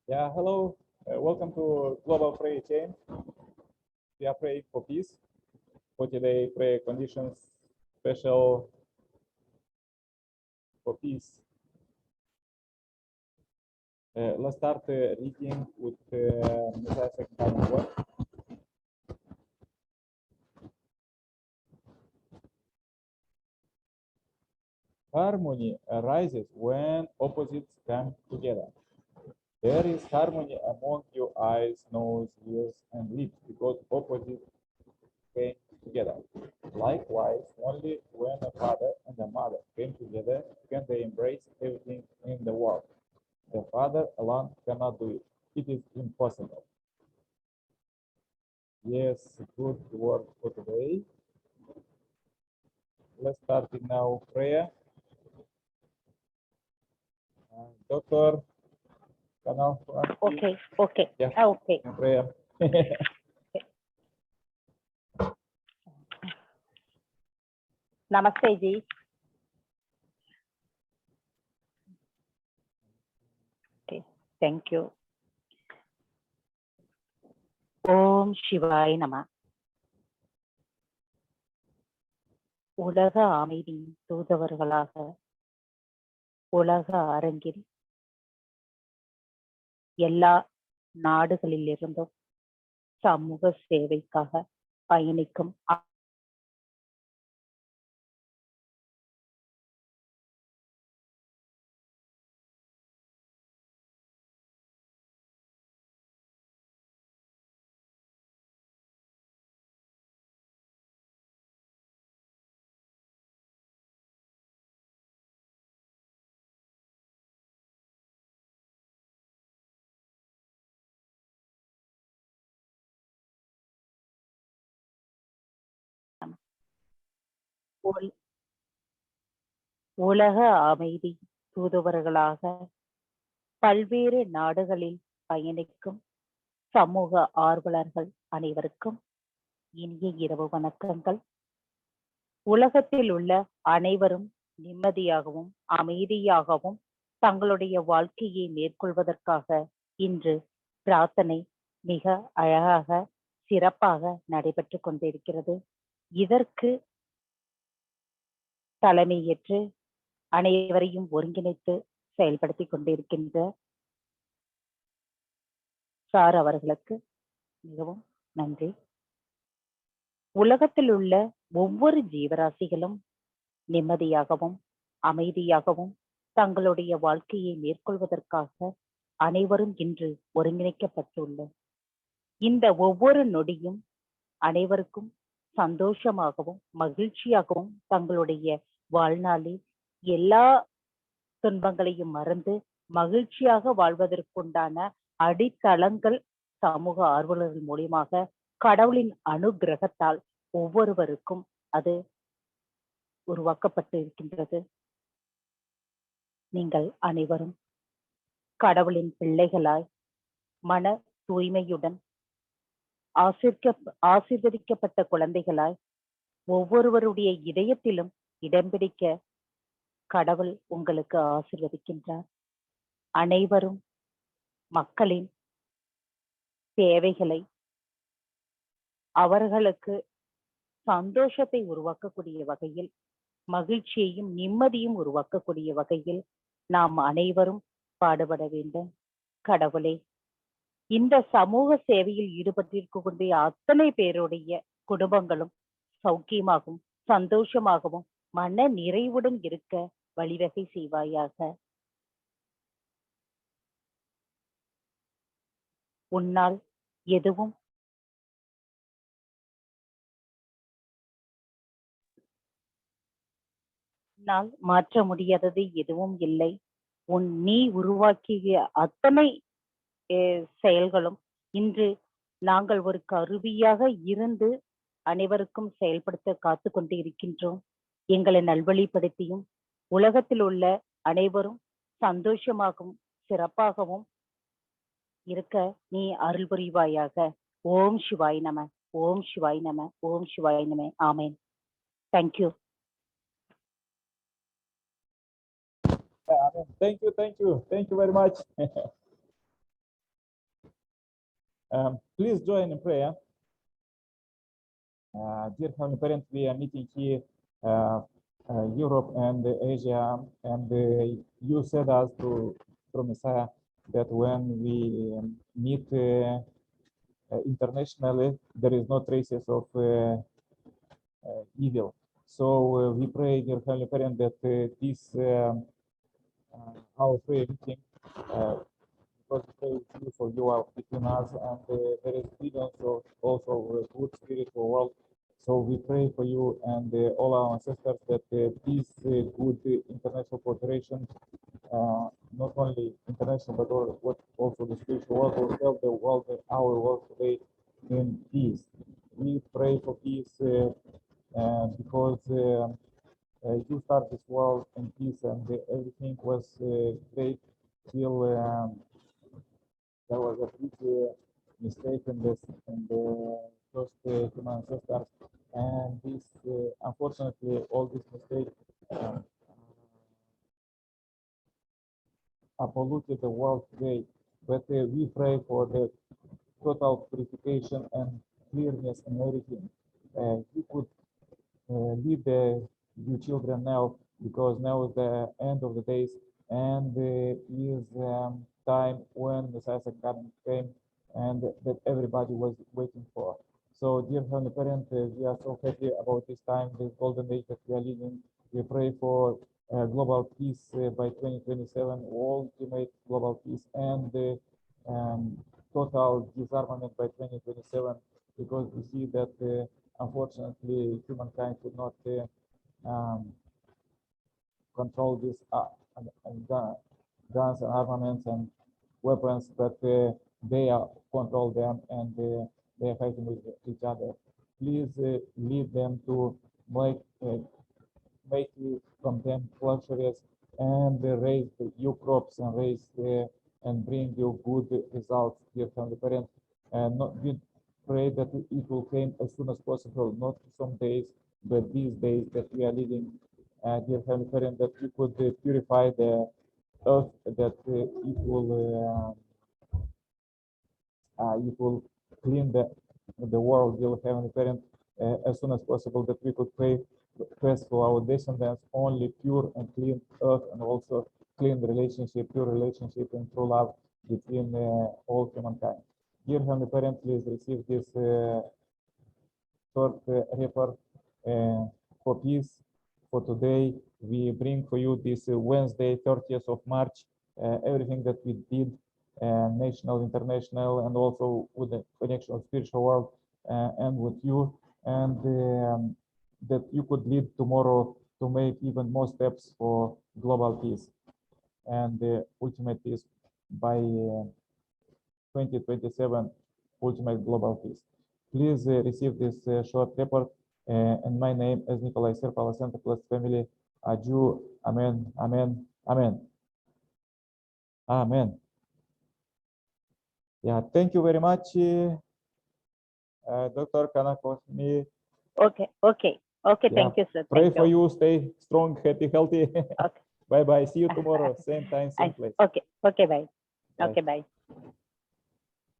Yeah, hello. Welcome to Global Prayer Chain. We are praying for peace. For today, prayer conditions special for peace. Let's start reading with Messiah 2nd word. Harmony arises when opposites come together. There is harmony among your eyes, nose, ears, and lips because opposites came together. Likewise, only when a father and a mother came together can they embrace everything in the world. The father alone cannot do it. It is impossible. Yes, good word for today. Let's start now prayer. Doctor, Kanal, Okay. Yeah. Okay. prayer. Namaste ji. Okay. Thank you. ஓம் சிவாய் நம. உலக அமைதி தூதுவர்களாக உலக அரங்கில் எல்லா நாடுகளிலிருந்தும் சமூக சேவைக்காக பயணிக்கும் உலக அமைதி தூதுவர்களாக பல்வேறு நாடுகளில் பயணிக்கும் சமூக ஆர்வலர்கள் அனைவருக்கும் இனிய இரவு வணக்கங்கள். உலகத்தில் உள்ள அனைவரும் நிம்மதியாகவும் அமைதியாகவும் தங்களுடைய வாழ்க்கையை மேற்கொள்வதற்காக இன்று பிரார்த்தனை மிக அழகாக சிறப்பாக நடைபெற்று கொண்டிருக்கிறது. இதற்கு தலைமையேற்று அனைவரையும் ஒருங்கிணைத்து செயல்படுத்தி கொண்டிருக்கின்ற சார் அவர்களுக்கு மிகவும் நன்றி. உலகத்தில் உள்ள ஒவ்வொரு ஜீவராசிகளும் நிம்மதியாகவும் அமைதியாகவும் தங்களுடைய வாழ்க்கையை மேற்கொள்வதற்காக அனைவரும் இன்று ஒருங்கிணைக்கப்பட்டுள்ளோம். இந்த ஒவ்வொரு நொடியும் அனைவருக்கும் சந்தோஷமாகவும் மகிழ்ச்சியாகவும் தங்களுடைய வாழ்நாளில் எல்லா துன்பங்களையும் மறந்து மகிழ்ச்சியாக வாழ்வதற்குண்டான அடித்தளங்கள் சமூக ஆர்வலர்கள் மூலியமாக கடவுளின் அனுகிரகத்தால் ஒவ்வொருவருக்கும் அது உருவாக்கப்பட்டு இருக்கின்றது. நீங்கள் அனைவரும் கடவுளின் பிள்ளைகளாய் மன தூய்மையுடன் ஆசீர்வதிக்கப்பட்ட குழந்தைகளாய் ஒவ்வொருவருடைய இதயத்திலும் இடம் பிடிக்க கடவுள் உங்களுக்கு ஆசீர்வதிக்கின்றார். அனைவரும் மக்களின் தேவைகளை அவர்களுக்கு சந்தோஷத்தை உருவாக்கக்கூடிய வகையில் மகிழ்ச்சியையும் நிம்மதியும் உருவாக்கக்கூடிய வகையில் நாம் அனைவரும் பாடுபட வேண்டும். கடவுளே, இந்த சமூக சேவையில் ஈடுபட்டிருக்கக்கூடிய அத்தனை பேருடைய குடும்பங்களும் சௌக்கியமாகவும் சந்தோஷமாகவும் மன நிறைவுடன் இருக்க வழிவகை செய்வாயாக. உன்னால் எதுவும் மாற்ற முடியாதது எதுவும் இல்லை. நீ உருவாக்கிய அத்தனை செயல்களும் இன்று நாங்கள் ஒரு கருவியாக இருந்து அனைவருக்கும் செயல்படுத்த காத்து கொண்டு இருக்கின்றோம். எங்களை நல்வழிப்படுத்தியும் உலகத்தில் உள்ள அனைவரும் சந்தோஷமாகவும் சிறப்பாகவும் இருக்க நீ அருள் புரிவாயாக. ஓம் சிவாய் நம. ஓம் சிவாய் நம. ஓம் சிவாய் நம. ஆமேன். Thank you. Thank you very much. Please join in prayer. Dear Heavenly Parent, we are meeting here Europe and Asia, and you said us through Messiah that when we meet internationally, there is no traces of evil. So we pray, dear Heavenly Parent, that this our prayer meeting, because we pray with you, for you are between us, and there is freedom, so also good spiritual world. So we pray for you and all our ancestors that this good international cooperation, not only international but also the spiritual world, will help the world, our world today, in peace. We pray for peace because you start this world in peace, and everything was great till there was a big mistake in the first human ancestors, and this unfortunately all these mistakes polluted the world today. But we pray for the total purification and clearness and everything. You could lead you children now, because now is the end of the days, and is time when the Messiah came, and that everybody was waiting for. So, dear Heavenly Parent, we are so happy about this time, this golden age that we are living. We pray for global peace by 2027, ultimate global peace, and total disarmament by 2027, because we see that unfortunately humankind could not control these guns and armaments and weapons, but they control them, and they are fighting with each other. Please lead them to make from them luxuries, and raise you crops, and raise and bring you good results, dear Heavenly Parent. And we pray that it will come as soon as possible, not some days, but these days that we are living, dear Heavenly Parent, that you could purify the earth, that it will clean the world, dear Heavenly Parent, as soon as possible, that we could pray first for our descendants only pure and clean earth, and also clean relationship, pure relationship and true love between all humankind. Dear Heavenly Parent, please receive this short report for peace for today. We bring for you this Wednesday, 30th of March, everything that we did, national, international, and also with the connection of spiritual world, and with you, and that you could lead tomorrow to make even more steps for global peace and ultimate peace by 2027, ultimate global peace. Please receive this short report in my name as Nikolai Serpala, Center Plus family. Aju, Amen, Amen, Amen. Amen. Yeah, thank you very much, Dr. Kanakosmi. Okay. Yeah. Thank you, sir. Pray Thank for you. you. Stay strong, happy, healthy. Okay. Bye bye. See you tomorrow. Same time, same place. Okay. Bye. Bye. Okay, bye.